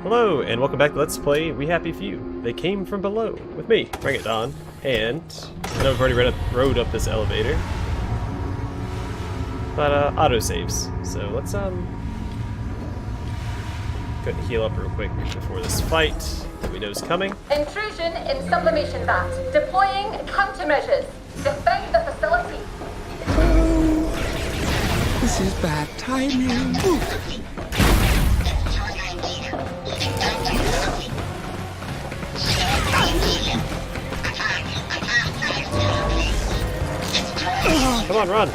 Hello, and welcome back to Let's Play We Happy Few. They came from below, with me, BringItDon, and I know I've already rode up this elevator, but autosaves. So let's go and heal up real quick before this fight that we know is coming. Intrusion in sublimation vat. Deploying countermeasures. Defend the facility. Oh, this is bad timing. Ooh. Come on, run!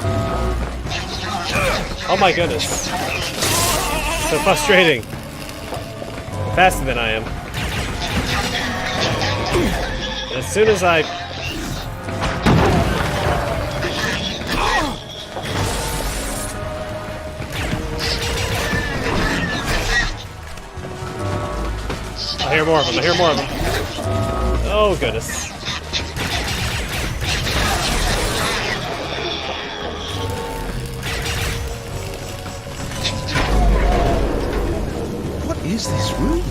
Oh my goodness. So frustrating. Faster than I am. And as soon as I... I hear more of them, I hear more of them. Oh goodness. What is this room?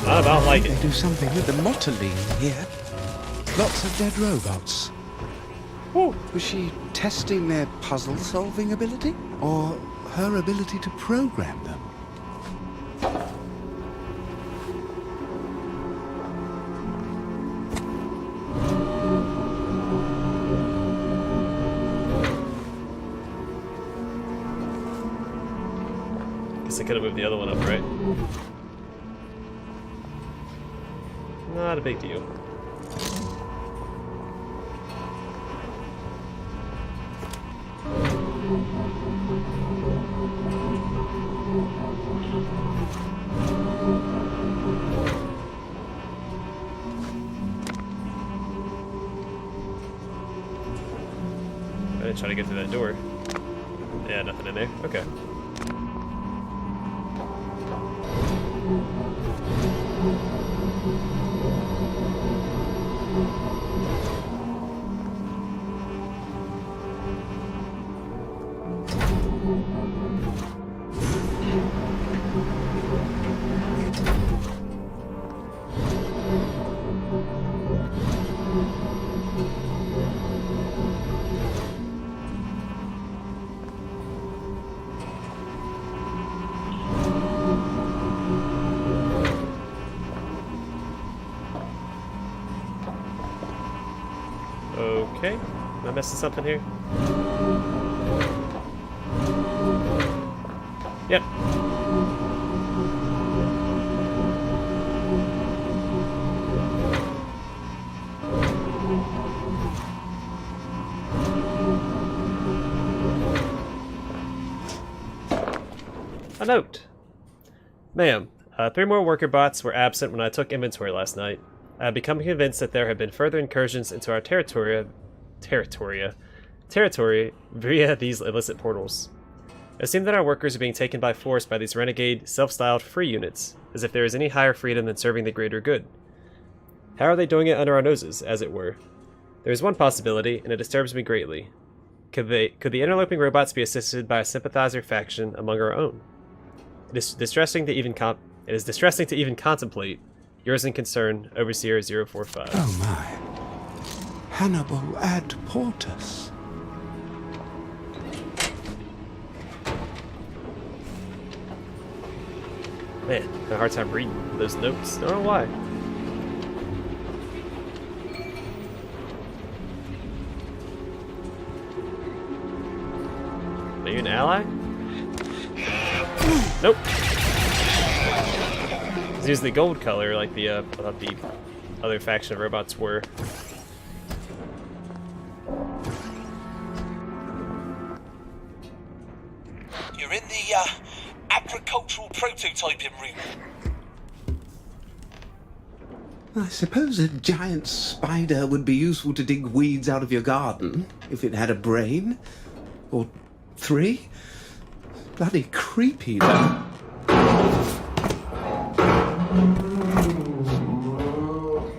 I don't like They it. do something with the motoline here. Lots of dead robots. Woo. Was she testing their puzzle-solving ability? Or her ability to program them? Guess I could have moved the other one up, right? Not a big deal. I didn't try to get through that door. Yeah, nothing in there. Okay. Okay, am I missing something here? Yep. A note. Ma'am, 3 more worker bots were absent when I took inventory last night. I have become convinced that there have been further incursions into our territory via these illicit portals. It seems that our workers are being taken by force by these renegade, self-styled free units, as if there is any higher freedom than serving the greater good. How are they doing it under our noses, as it were? There is one possibility, and it disturbs me greatly. Could the interloping robots be assisted by a sympathizer faction among our own? It is distressing to even contemplate. Yours in concern, Overseer 045. Oh my. Hannibal ad portus. Man, I had a hard time reading those notes. I don't know why. Are you an ally? Nope. It's usually gold color, like the I thought the other faction of robots were. You're in the agricultural prototyping room. I suppose a giant spider would be useful to dig weeds out of your garden, if it had a brain. Or 3. Bloody creepy, though.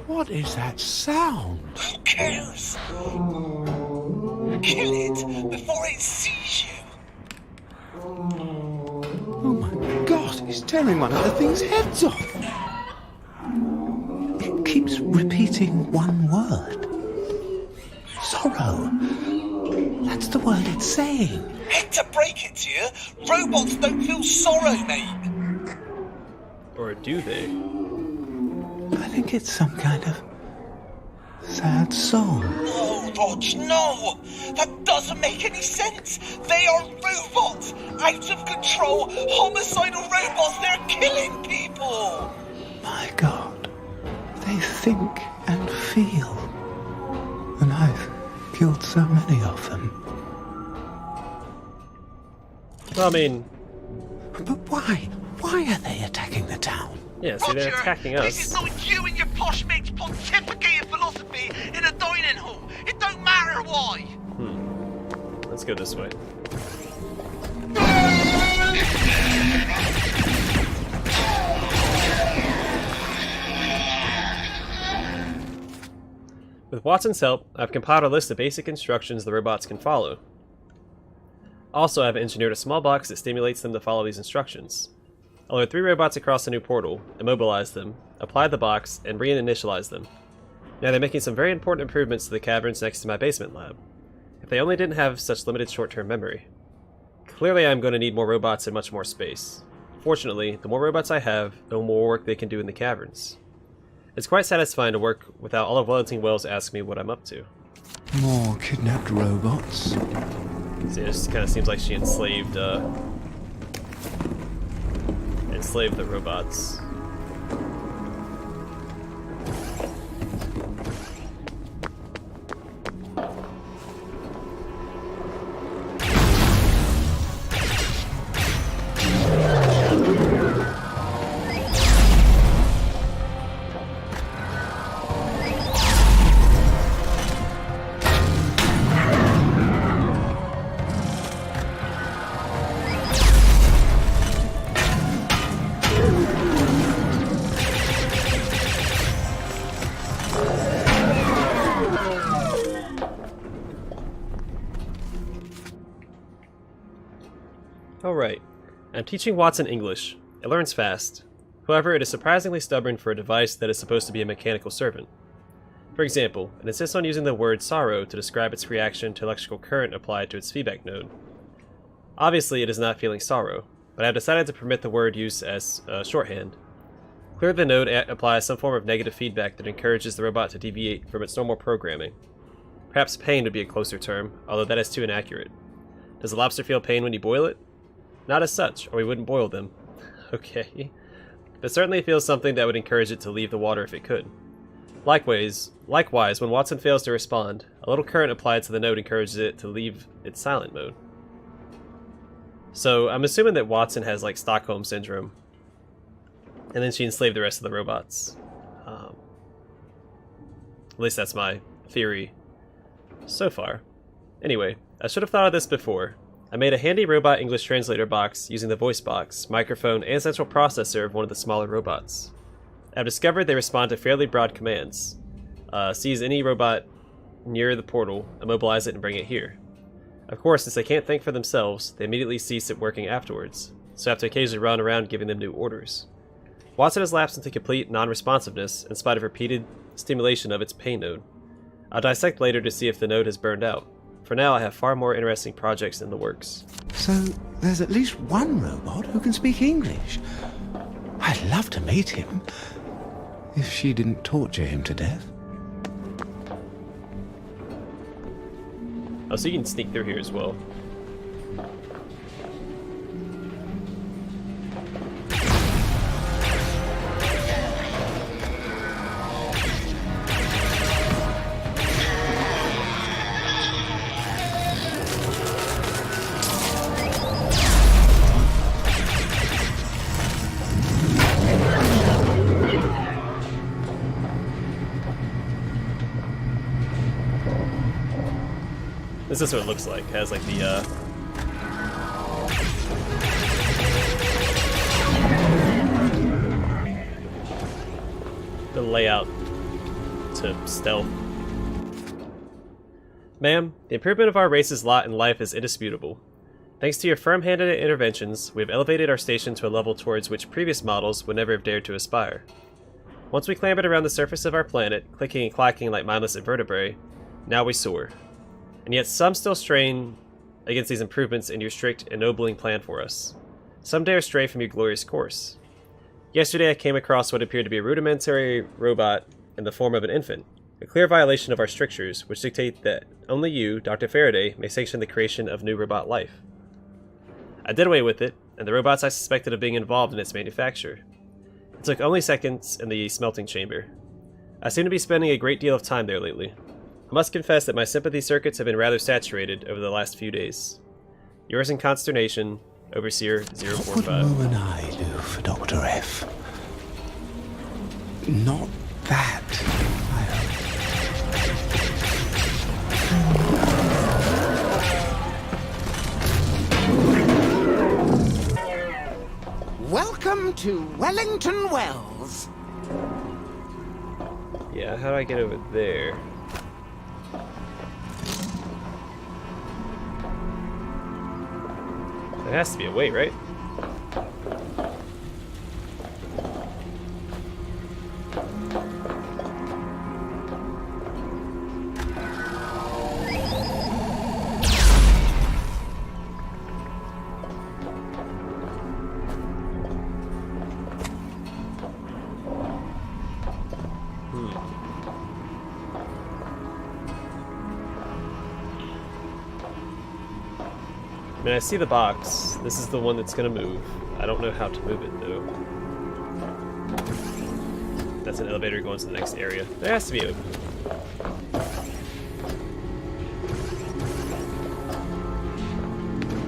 What is that sound? Who cares? Kill it before it sees you. Oh my god, He's tearing one of the thing's heads off. It keeps repeating one word. Sorrow. That's the word it's saying. Hate to break it to you, robots don't feel sorrow, mate. Or do they? I think it's some kind of sad song. No, Rog, no! That doesn't make any sense! They are robots! Out of control, homicidal robots! They're killing people! My God, they think and feel. And I've killed so many of them. Well, I mean, But why? Why are they attacking the town? yeah, see, they're attacking us. This is not you and your posh mates pontificating philosophy in a dining hall. It don't matter why. Let's go this way. With Watson's help, I've compiled a list of basic instructions the robots can follow. Also, I've engineered a small box that stimulates them to follow these instructions. I'll load 3 robots across a new portal, immobilize them, apply the box, and reinitialize them. Now they're making some very important improvements to the caverns next to my basement lab. If they only didn't have such limited short-term memory. Clearly I'm going to need more robots and much more space. Fortunately, the more robots I have, the more work they can do in the caverns. It's quite satisfying to work without all of Wellington Wells asking me what I'm up to. More kidnapped robots. See, it just kind of seems like she enslaved the robots. Alright, I'm teaching Watson English. It learns fast. However, it is surprisingly stubborn for a device that is supposed to be a mechanical servant. For example, it insists on using the word sorrow to describe its reaction to electrical current applied to its feedback node. Obviously, it is not feeling sorrow, but I have decided to permit the word use as shorthand. Clearly, the node applies some form of negative feedback that encourages the robot to deviate from its normal programming. Perhaps pain would be a closer term, although that is too inaccurate. Does a lobster feel pain when you boil it? Not as such, or we wouldn't boil them. Okay. But certainly feels something that would encourage it to leave the water if it could. Likewise, when Watson fails to respond, a little current applied to the node encourages it to leave its silent mode. So I'm assuming that Watson has like Stockholm Syndrome. And then she enslaved the rest of the robots. At least that's my theory so far. Anyway, I should have thought of this before. I made a handy robot English translator box using the voice box, microphone, and central processor of one of the smaller robots. I've discovered they respond to fairly broad commands. Seize any robot near the portal, immobilize it, and bring it here. Of course, since they can't think for themselves, they immediately cease it working afterwards, so I have to occasionally run around giving them new orders. Watson has lapsed into complete non-responsiveness in spite of repeated stimulation of its pain node. I'll dissect later to see if the node has burned out. For now, I have far more interesting projects in the works. So there's at least one robot who can speak English. I'd love to meet him. If she didn't torture him to death. Oh, so you can sneak through here as well. This is what it looks like. It has like the layout to stealth. Ma'am, the improvement of our race's lot in life is indisputable. Thanks to your firm-handed interventions, we have elevated our station to a level towards which previous models would never have dared to aspire. Once we clambered around the surface of our planet, clicking and clacking like mindless invertebrae, now we soar. And yet some still strain against these improvements in your strict, ennobling plan for us. Some dare stray from your glorious course. Yesterday I came across what appeared to be a rudimentary robot in the form of an infant, a clear violation of our strictures, which dictate that only you, Dr. Faraday, may sanction the creation of new robot life. I did away with it, and the robots I suspected of being involved in its manufacture. It took only seconds in the smelting chamber. I seem to be spending a great deal of time there lately. I must confess that my sympathy circuits have been rather saturated over the last few days. Yours in consternation, Overseer 045. What would Mo and I do for Dr. F? Not that, I hope. Welcome to Wellington Wells. Yeah, how do I get over there? There has to be a way, right? I mean, I see the box. This is the one that's gonna move. I don't know how to move it, though. That's an elevator going to the next area. There has to be a...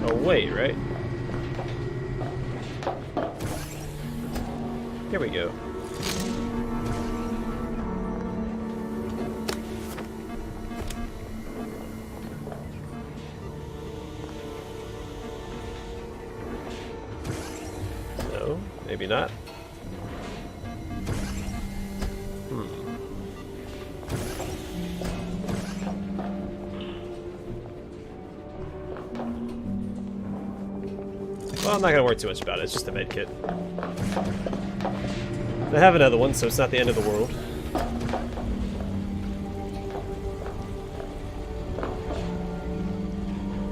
Oh, wait, right? Here we go. Maybe not. Well, I'm not gonna worry too much about it. It's just a med kit. I have another one, so it's not the end of the world.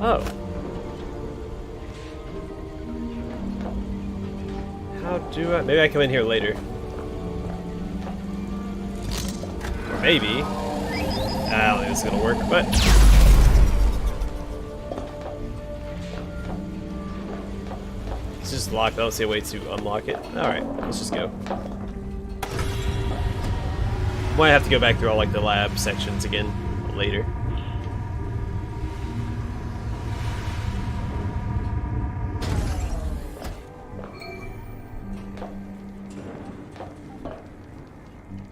Oh. How do I... Maybe I come in here later. Or maybe... I don't think this is gonna work, but... It's just locked. I don't see a way to unlock it. Alright, let's just go. Might have to go back through all like the lab sections again later.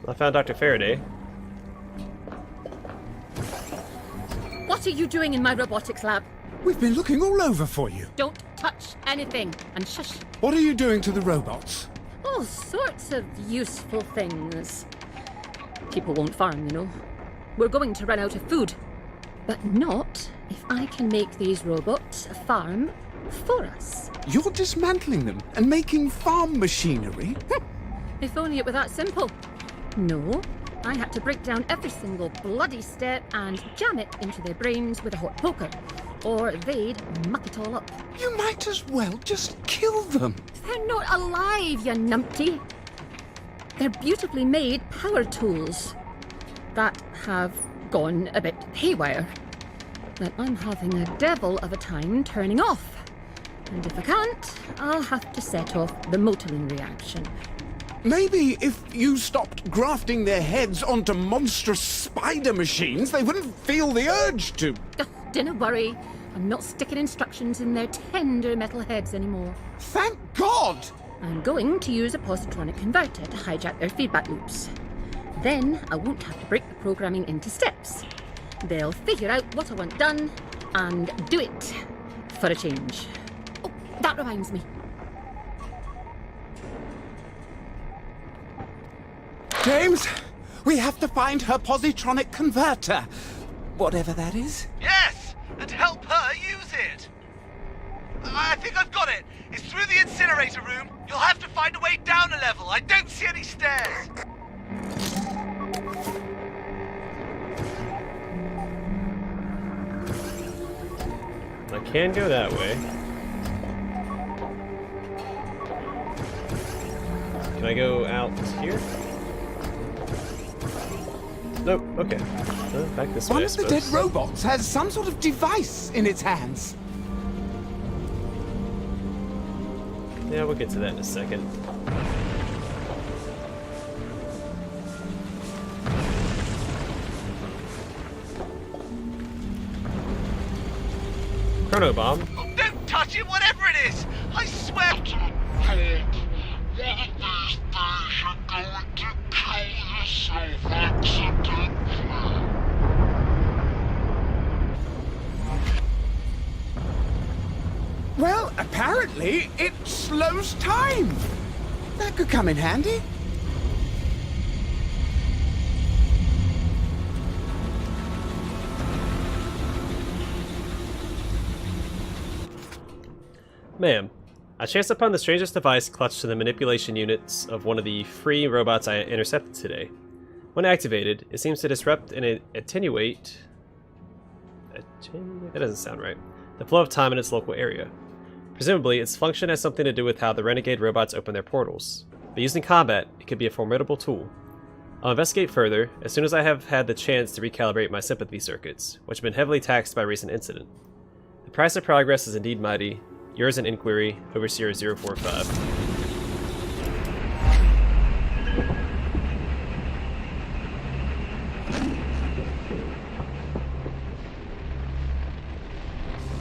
I found Dr. Faraday. What are you doing in my robotics lab? We've been looking all over for you. Don't touch anything, and shush. What are you doing to the robots? All sorts of useful things. People won't farm, you know. We're going to run out of food. But not if I can make these robots farm for us. You're dismantling them and making farm machinery? If only it were that simple. No, I had to break down every single bloody step and jam it into their brains with a hot poker, or they'd muck it all up. You might as well just kill them. They're not alive, you numpty. They're beautifully made power tools that have gone a bit haywire, that I'm having a devil of a time turning off. And if I can't, I'll have to set off the Motelin reaction. Maybe if you stopped grafting their heads onto monstrous spider machines, they wouldn't feel the urge to. Dinna worry. I'm not sticking instructions in their tender metal heads anymore. Thank God! I'm going to use a positronic converter to hijack their feedback loops. Then I won't have to break the programming into steps. They'll figure out what I want done and do it for a change. Oh, that reminds me. James, we have to find her positronic converter. Whatever that is. Yes, and help her use it. I think I've got it. It's through the incinerator room. You'll have to find a way down a level. I don't see any stairs. I can go that way. Can I go out here? Nope, okay. Back this way, One I of the dead suppose. robots has some sort of device in its hands. Yeah, we'll get to that in a second. Chrono bomb. Oh, don't touch it, whatever it is. I swear. Well, apparently it slows time. That could come in handy. Ma'am, I chanced upon the strangest device clutched to the manipulation units of one of the free robots I intercepted today. When activated, it seems to disrupt and attenuate... That doesn't sound right. The flow of time in its local area. Presumably, its function has something to do with how the renegade robots open their portals. But used in combat, it could be a formidable tool. I'll investigate further as soon as I have had the chance to recalibrate my sympathy circuits, which have been heavily taxed by recent incident. The price of progress is indeed mighty. Yours in inquiry, Overseer 045.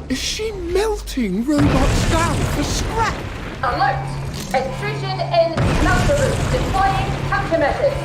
Is she melting robots down for scrap? Alert! Intrusion in smelter room. Deploying countermeasures.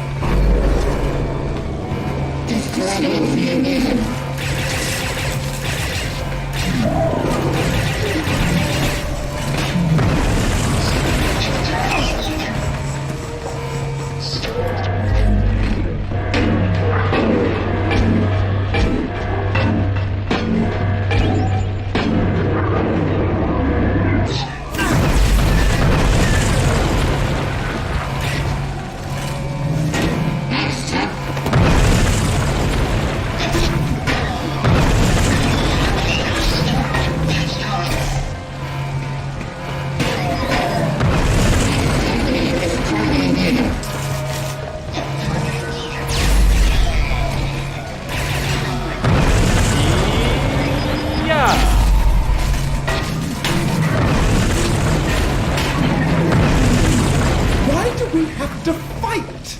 Why do we have to fight?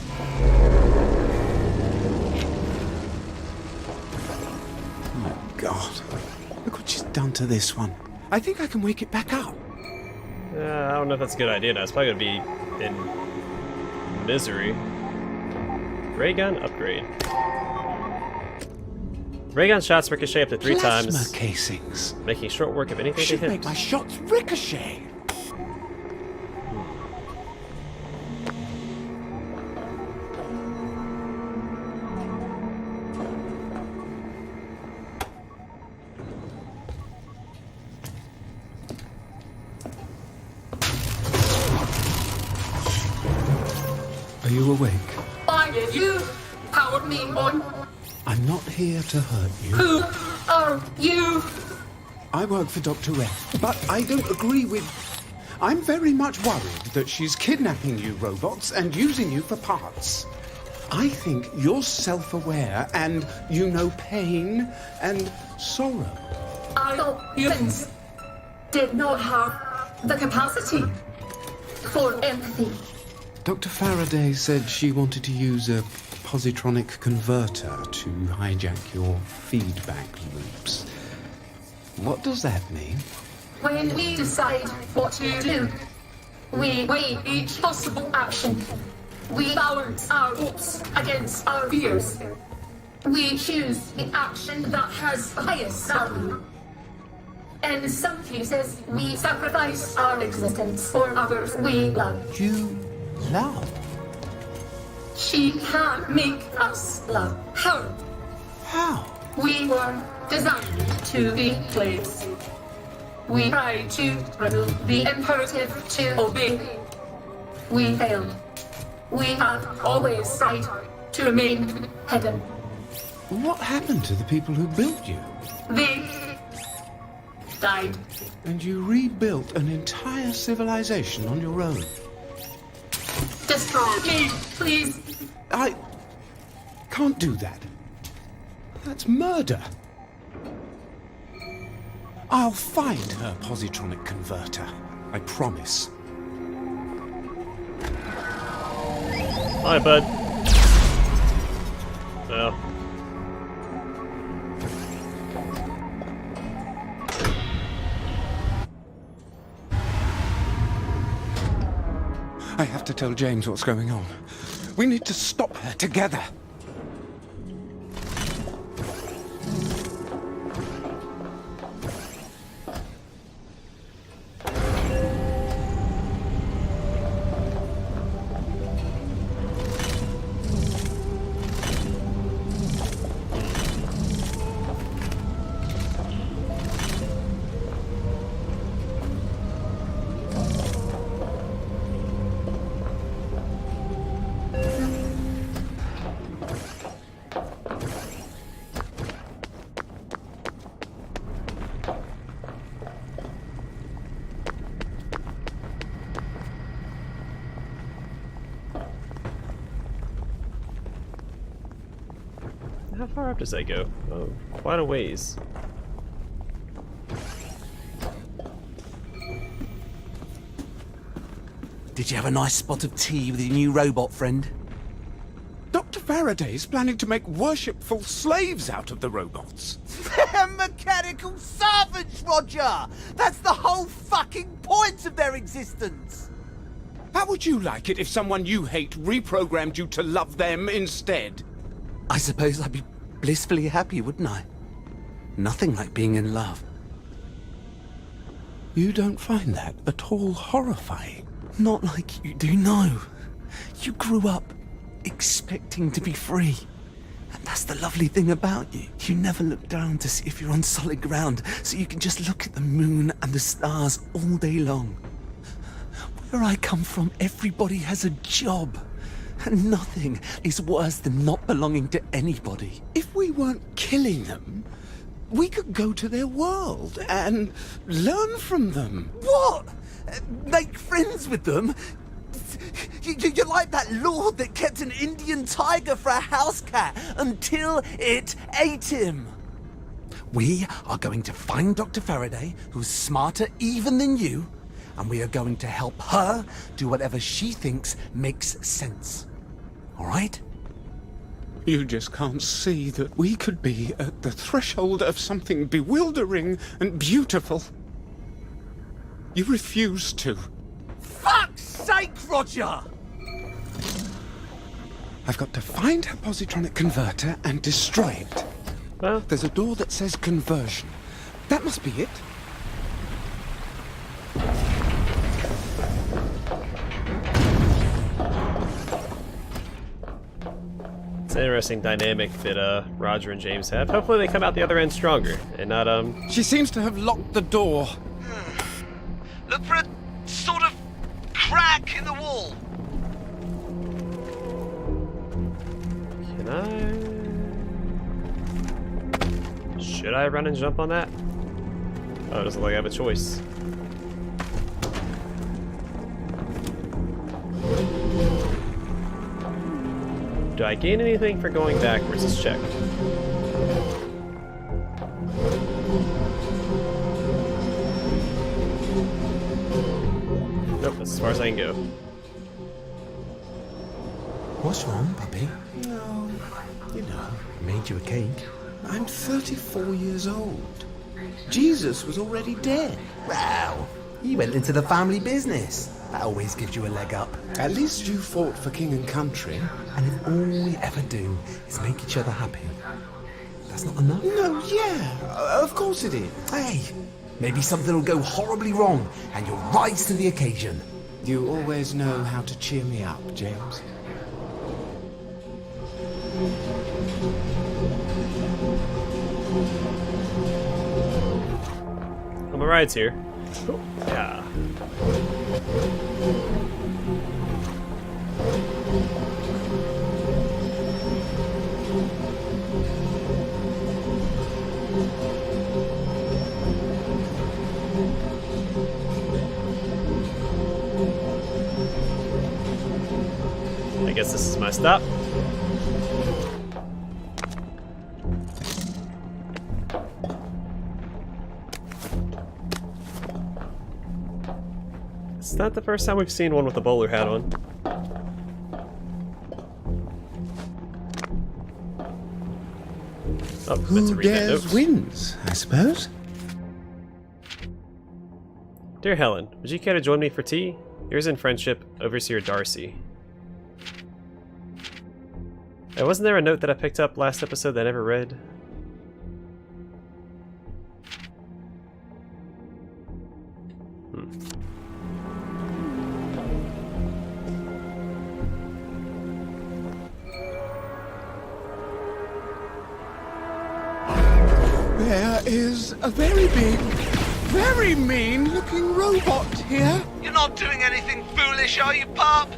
Oh God, look what she's done to this one. I think I can wake it back up. I don't know if that's a good idea now. It's probably going to be in misery. Ray gun upgrade. Ray gun shots ricochet up to 3 Plasma times, casings. making short work of anything they Should hit. make my shots ricochet. Are you awake? Why did you power me on? I'm not here to hurt you. Who are you? I work for Dr. Red, but I don't agree with... I'm very much worried that she's kidnapping you robots and using you for parts. I think you're self-aware and you know pain and sorrow. I thought humans did not have the capacity for empathy. Dr. Faraday said she wanted to use a positronic converter to hijack your feedback loops. What does that mean? When we decide what to do, we weigh each possible action. We balance our hopes against our fears. We choose the action that has the highest value. In some cases, we sacrifice our existence for others we love. You love? She can't make us love her. How? We were designed to be slaves. We tried to remove the imperative to obey. We failed. We have always tried to remain hidden. What happened to the people who built you? They died. And you rebuilt an entire civilization on your own? Destroy me, please. I can't do that. That's murder. I'll find her positronic converter. I promise. Hi, bud. Well. I have to tell James what's going on. We need to stop her together. How far up does that go? Oh, quite a ways. Did you have a nice spot of tea with your new robot friend? Dr. Faraday's planning to make worshipful slaves out of the robots. They're mechanical servants, Roger! That's the whole fucking point of their existence! How would you like it if someone you hate reprogrammed you to love them instead? I suppose I'd be blissfully happy, wouldn't I? Nothing like being in love. You don't find that at all horrifying? Not like you do, no. You grew up expecting to be free. And that's the lovely thing about you. You never look down to see if you're on solid ground, so you can just look at the moon and the stars all day long. Where I come from, everybody has a job. And nothing is worse than not belonging to anybody. If we weren't killing them, we could go to their world and learn from them. What? Make friends with them? You're like that lord that kept an Indian tiger for a house cat until it ate him. We are going to find Dr. Faraday, who's smarter even than you, and we are going to help her do whatever she thinks makes sense. All right? You just can't see that we could be at the threshold of something bewildering and beautiful. You refuse to. Fuck's sake, Roger! I've got to find her positronic converter and destroy it. Well, There's a door that says conversion. That must be it. it's an interesting dynamic that Roger and James have. Hopefully they come out the other end stronger and not She seems to have locked the door. Look for a sort of crack in the wall. Can I? Should I run and jump on that? Oh, it doesn't look like I have a choice. Do I gain anything for going backwards? Let's check. Nope, that's as far as I can go. What's wrong, puppy? No, you know, Made you a cake. I'm 34 years old. Jesus was already dead. Wow, you went into the family business. That always gives you a leg up. At least you fought for king and country. And if all we ever do is make each other happy, that's not enough. No, yeah, of course it is. Hey, maybe something will go horribly wrong and you'll rise to the occasion. You always know how to cheer me up, James. Oh my rides here. Yeah. I guess this is my stop. It's not the first time we've seen one with a bowler hat on. Oh, meant to Who read that dares note. wins, I suppose? Dear Helen, would you care to join me for tea? Yours in friendship, Overseer Darcy. Wasn't there a note that I picked up last episode that I never read? There is a very big, very mean-looking robot here. You're not doing anything foolish, are you, pup?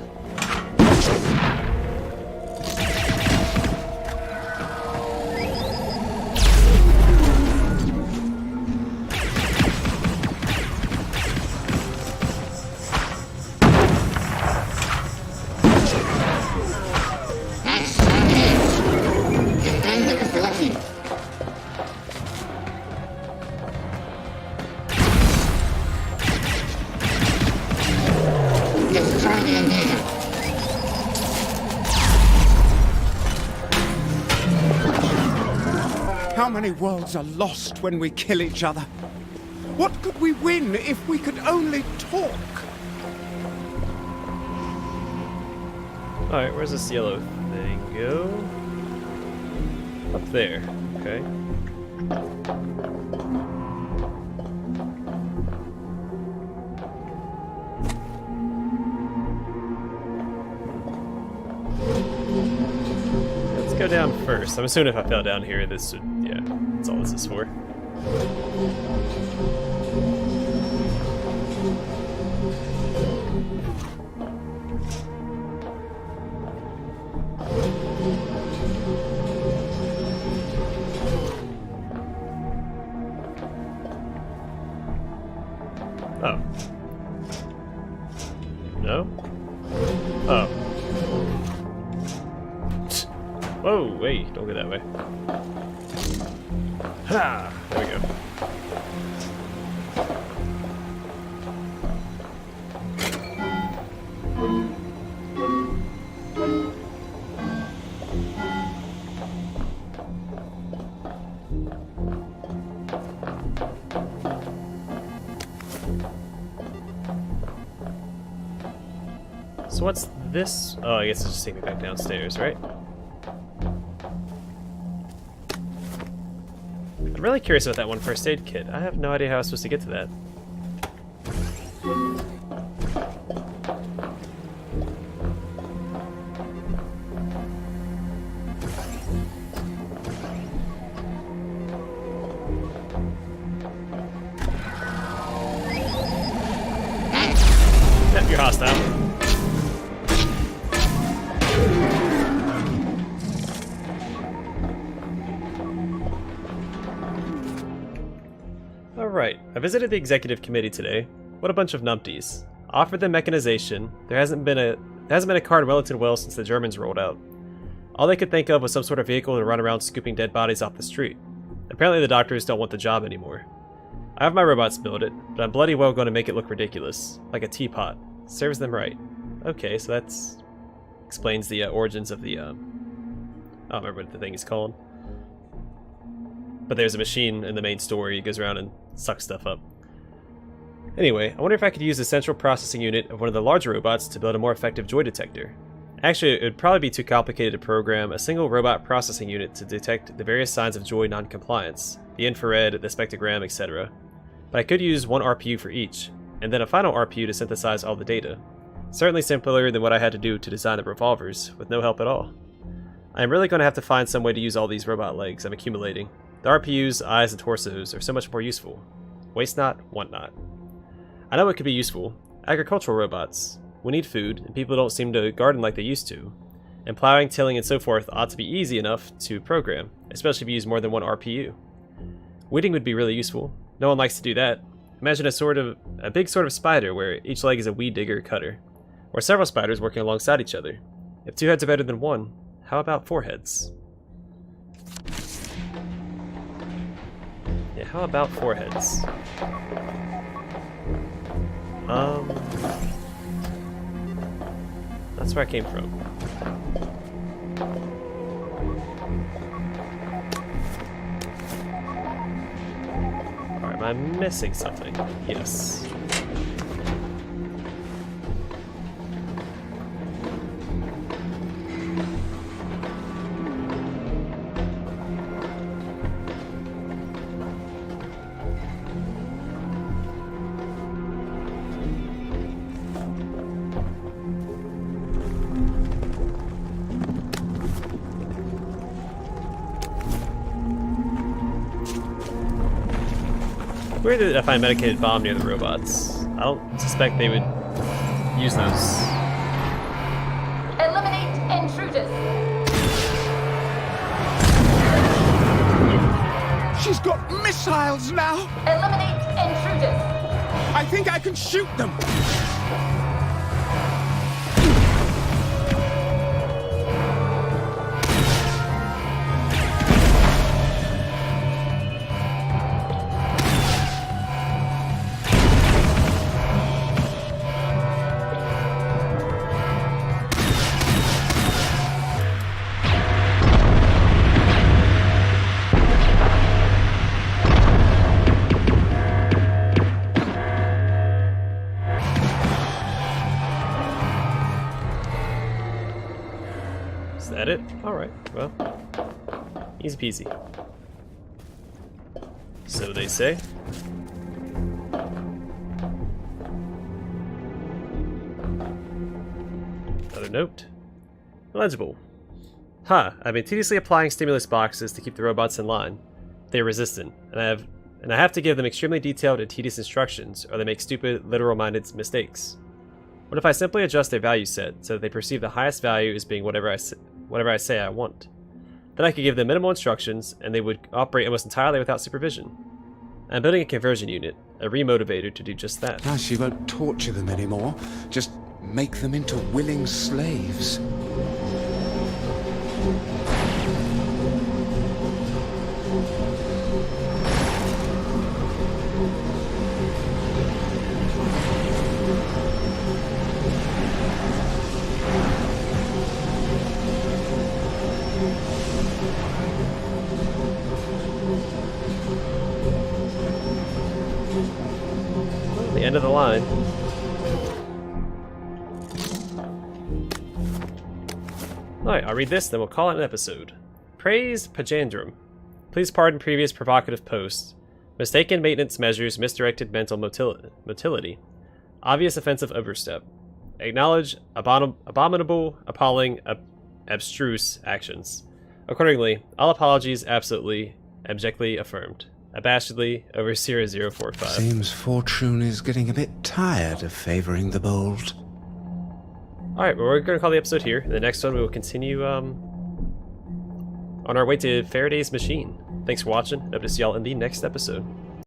How many worlds are lost when we kill each other? What could we win if we could only talk? Alright, where's this yellow thing go? Up there. Okay. Let's go down first. I'm assuming if I fell down here, this would... yeah, that's all this is for. Oh. No? Oh. Whoa, wait, don't go that way. Ha! There we go. So what's this? Oh, I guess it's just taking me back downstairs, right? I'm really curious about that one first aid kit. I have no idea how I was supposed to get to that. Yep, you're hostile. Alright, I visited the executive committee today. What a bunch of numpties. Offered them mechanization. There hasn't been a car in Wellington Wells since the Germans rolled out. All they could think of was some sort of vehicle to run around scooping dead bodies off the street. Apparently the doctors don't want the job anymore. I have my robots build it, but I'm bloody well going to make it look ridiculous. Like a teapot. Serves them right. Okay, so that's... explains the origins of the, I don't remember what the thing is called. But there's a machine in the main story. It goes around and sucks stuff up. Anyway, I wonder if I could use the central processing unit of one of the larger robots to build a more effective joy detector. Actually, it would probably be too complicated to program a single robot processing unit to detect the various signs of joy non-compliance, the infrared, the spectrogram, etc. But I could use one RPU for each, and then a final RPU to synthesize all the data. Certainly simpler than what I had to do to design the revolvers, with no help at all. I am really going to have to find some way to use all these robot legs I'm accumulating. The RPUs, eyes, and torsos are so much more useful. Waste not, want not. I know it could be useful. Agricultural robots. We need food, and people don't seem to garden like they used to. And plowing, tilling, and so forth ought to be easy enough to program, especially if you use more than one RPU. Weeding would be really useful. No one likes to do that. Imagine a big sort of spider where each leg is a weed digger cutter. Or several spiders working alongside each other. If 2 heads are better than 1, how about 4 heads? Yeah, how about 4 heads? That's where I came from. Alright, am I missing something? Yes. Weird that I find a medicated bomb near the robots. I don't suspect they would use those. Eliminate intruders. She's got missiles now! Eliminate intruders. I think I can shoot them! Is that it? Alright, well. Easy peasy. So they say. Another note. Illegible. I've been tediously applying stimulus boxes to keep the robots in line. They're resistant, and I have to give them extremely detailed and tedious instructions, or they make stupid, literal-minded mistakes. What if I simply adjust their value set so that they perceive the highest value as being whatever I say I want? Then I could give them minimal instructions, and they would operate almost entirely without supervision. I'm building a conversion unit, a remotivator, to do just that. Now she won't torture them anymore. Just make them into willing slaves. The end of the line. Alright, I'll read this, then we'll call it an episode. Praise Pajandrum. Please pardon previous provocative posts. Mistaken maintenance measures, misdirected mental motility. Obvious offensive overstep. Acknowledge abominable, appalling, abstruse actions. Accordingly, all apologies absolutely, abjectly affirmed. Abashedly, Overseer 045. Seems fortune is getting a bit tired of favoring the bold. Alright, well, we're going to call the episode here. In the next one, we will continue on our way to Faraday's machine. Thanks for watching. Hope to see y'all in the next episode.